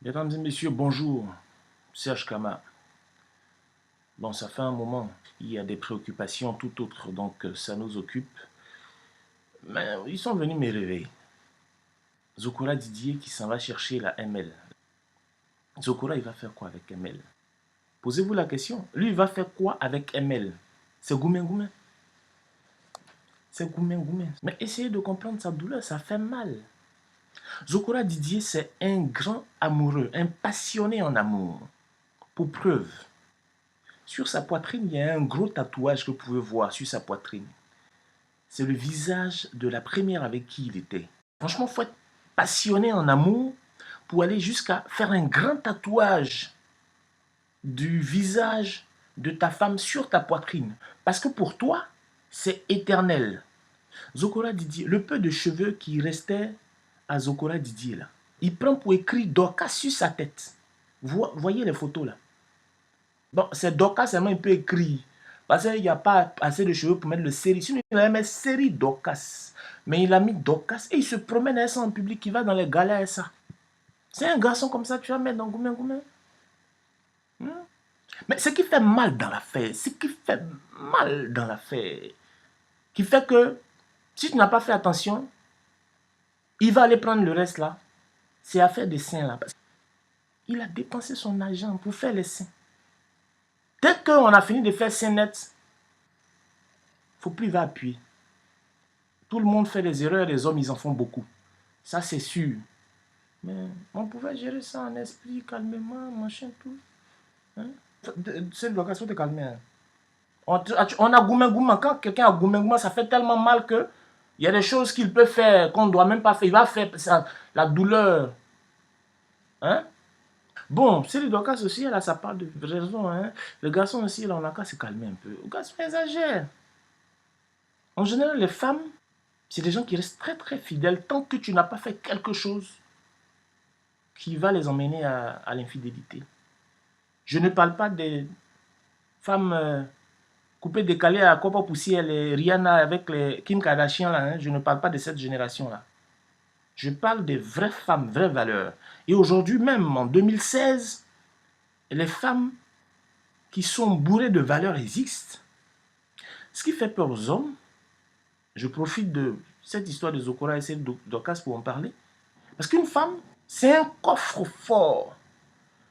Mesdames et messieurs, bonjour. Serge Kama. Bon, ça fait un moment. Il y a des préoccupations tout autres, donc ça nous occupe. Mais ils sont venus me réveiller. Zokora Didier qui s'en va chercher la ML. Zokora, il va faire quoi avec ML? Posez-vous la question. Lui, il va faire quoi avec ML? C'est Goumen Goumen. C'est Goumen Goumen. Mais essayez de comprendre sa douleur, ça fait mal. Zokora Didier, c'est un grand amoureux, un passionné en amour. Pour preuve, sur sa poitrine, il y a un gros tatouage que vous pouvez voir sur sa poitrine. C'est le visage de la première avec qui il était. Franchement, il faut être passionné en amour pour aller jusqu'à faire un grand tatouage du visage de ta femme sur ta poitrine. Parce que pour toi, c'est éternel. Zokora Didier, le peu de cheveux qui restait à Zokora Didier, là, il prend pour écrire Dorcas sur sa tête. Vous voyez les photos là. Bon, c'est Dorcas seulement il peut écrire. Parce qu'il n'y a pas assez de cheveux pour mettre le série. Sinon, il a mis série Dorcas. Mais il a mis Dorcas et il se promène avec ça en public. Il va dans les galas et ça. C'est un garçon comme ça, tu vas mettre dans Goumen Goumen. Mais ce qui fait mal dans l'affaire, qui fait que si tu n'as pas fait attention, il va aller prendre le reste là. C'est affaire des seins là. Il a dépensé son argent pour faire les seins. Dès qu'on a fini de faire seins nets, il ne faut plus y appuyer. Tout le monde fait des erreurs, les hommes, ils en font beaucoup. Ça, c'est sûr. Mais on pouvait gérer ça en esprit, calmement, machin, tout. Hein? C'est l'occasion de calmer. Hein? On a Goumen Goumen. Quand quelqu'un a Goumen Goumen, ça fait tellement mal que il y a des choses qu'il peut faire qu'on ne doit même pas faire. Il va faire ça, la douleur. Hein? Bon, c'est le Dorcas aussi, là, ça parle de raison. Hein? Le garçon aussi, là, on a qu'à se calmer un peu. Le garçon exagère. En général, les femmes, c'est des gens qui restent très très fidèles tant que tu n'as pas fait quelque chose qui va les emmener à l'infidélité. Je ne parle pas des femmes coupées décalées à Copa Poussière, les Rihanna avec les Kim Kardashian là, hein. Je ne parle pas de cette génération là. Je parle des vraies femmes, vraies valeurs. Et aujourd'hui même, en 2016, les femmes qui sont bourrées de valeurs existent. Ce qui fait peur aux hommes, je profite de cette histoire de Zokora et celle de Dorcas pour en parler. Parce qu'une femme, c'est un coffre-fort.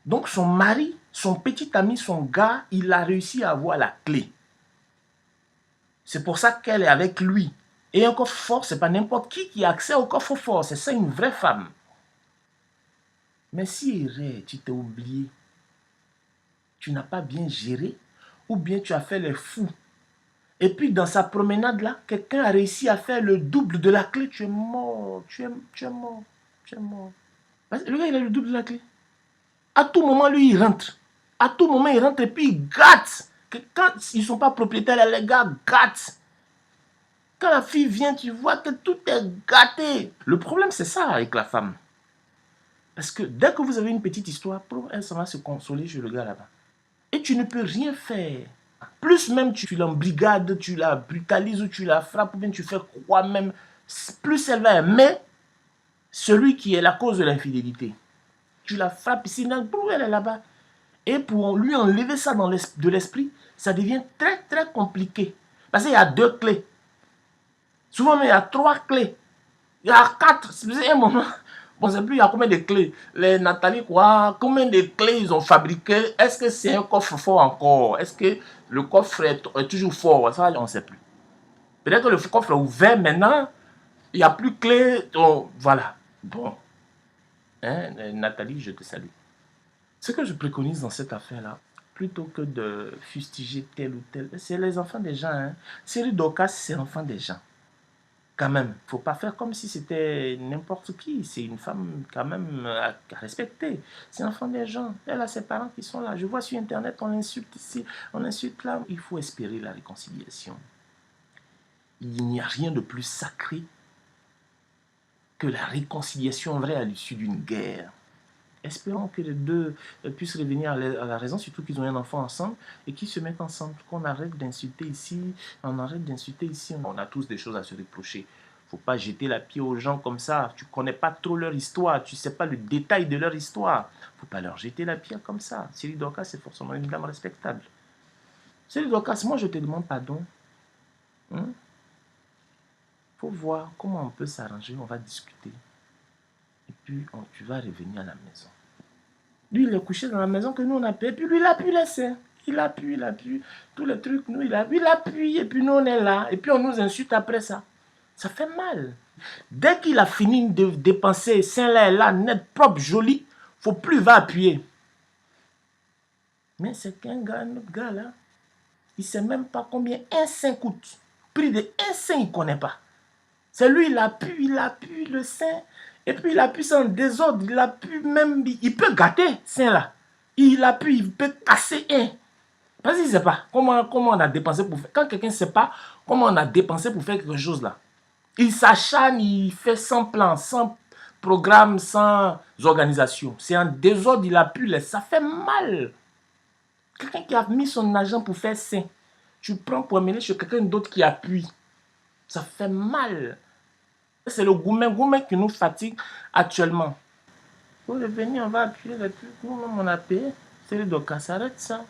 Donc son mari, son petit ami, son gars, il a réussi à avoir la clé. C'est pour ça qu'elle est avec lui. Et un coffre-fort, ce n'est pas n'importe qui a accès au coffre-fort. C'est ça une vraie femme. Mais si tu t'es oublié, tu n'as pas bien géré, ou bien tu as fait les fous. Et puis dans sa promenade là, quelqu'un a réussi à faire le double de la clé. Tu es mort, tu es mort, tu es mort. Le gars, il a le double de la clé. À tout moment, lui, il rentre. À tout moment, il rentre et puis il gâte. Quand ils ne sont pas propriétaires, les gars gâtent. Quand la fille vient, tu vois que tout est gâté. Le problème, c'est ça avec la femme. Parce que dès que vous avez une petite histoire, elle s'en va se consoler sur le gars là-bas. Et tu ne peux rien faire. Plus même tu l'embrigades, tu la brutalises ou tu la frappes, ou bien tu fais quoi même, plus elle va aimer celui qui est la cause de l'infidélité. Tu la frappes ici, elle est là-bas. Et pour lui enlever ça de l'esprit, ça devient très très compliqué. Parce qu'il y a 2 clés. Souvent, il y a 3 clés. Il y a 4. C'est un moment. Bon, c'est plus, il y a combien de clés? Les Nathalie, quoi? Combien de clés ils ont fabriqué? Est-ce que c'est un coffre fort encore? Est-ce que le coffre est toujours fort? Ça, on ne sait plus. Peut-être que le coffre est ouvert maintenant. Il n'y a plus de clés. Donc, voilà. Bon. Hein, Nathalie, je te salue. Ce que je préconise dans cette affaire-là, plutôt que de fustiger tel ou tel, c'est les enfants des gens. Hein. Cyril Dorcas, c'est l'enfant des gens. Quand même, il ne faut pas faire comme si c'était n'importe qui. C'est une femme quand même à respecter. C'est l'enfant des gens. Elle a ses parents qui sont là. Je vois sur Internet, on insulte ici, on insulte là. Il faut espérer la réconciliation. Il n'y a rien de plus sacré que la réconciliation vraie à l'issue d'une guerre. Espérons que les deux puissent revenir à la raison, surtout qu'ils ont un enfant ensemble et qu'ils se mettent ensemble, qu'on arrête d'insulter ici, on arrête d'insulter ici. On a tous des choses à se reprocher. Faut pas jeter la pierre aux gens comme ça. Tu connais pas trop leur histoire. Tu sais pas le détail de leur histoire. Faut pas leur jeter la pierre comme ça. Cyril Dorcas, c'est forcément une dame respectable. Cyril Dorcas, moi je te demande pardon. Hein? Faut voir comment on peut s'arranger. On va discuter. Et puis tu vas revenir à la maison. Lui, il est couché dans la maison que nous on a payé. Et puis lui, il appuie les seins. Il appuie. Tous les trucs, nous, il appuie. Et puis nous, on est là. Et puis on nous insulte après ça. Ça fait mal. Dès qu'il a fini de dépenser, Saint-Là est là, net, propre, joli, faut plus va appuyer. Mais c'est qu'un gars, notre gars là, il sait même pas combien un sein coûte. Prix de un sein, il connaît pas. C'est lui, il appuie le sein. Et puis il appuie sans désordre, il appuie même, il peut gâter, sein là. Il appuie, il peut casser un. Parce qu'il ne sait pas comment on a dépensé pour faire. Quand quelqu'un ne sait pas comment on a dépensé pour faire quelque chose là, il s'acharne, il fait sans plan, sans programme, sans organisation. C'est en désordre, il appuie, ça fait mal. Quelqu'un qui a mis son argent pour faire ça, tu prends pour amener chez quelqu'un d'autre qui appuie. Ça fait mal. C'est le gourmet qui nous fatigue actuellement. Pour revenir, on va appuyer les trucs. Nous-mêmes, on a payé. C'est le Dorcas, arrête ça.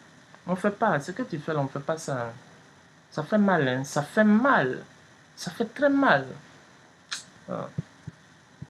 On ne fait pas. Ce que tu fais là, on ne fait pas ça. Ça fait mal, hein. Ça fait mal. Ça fait très mal. Ah.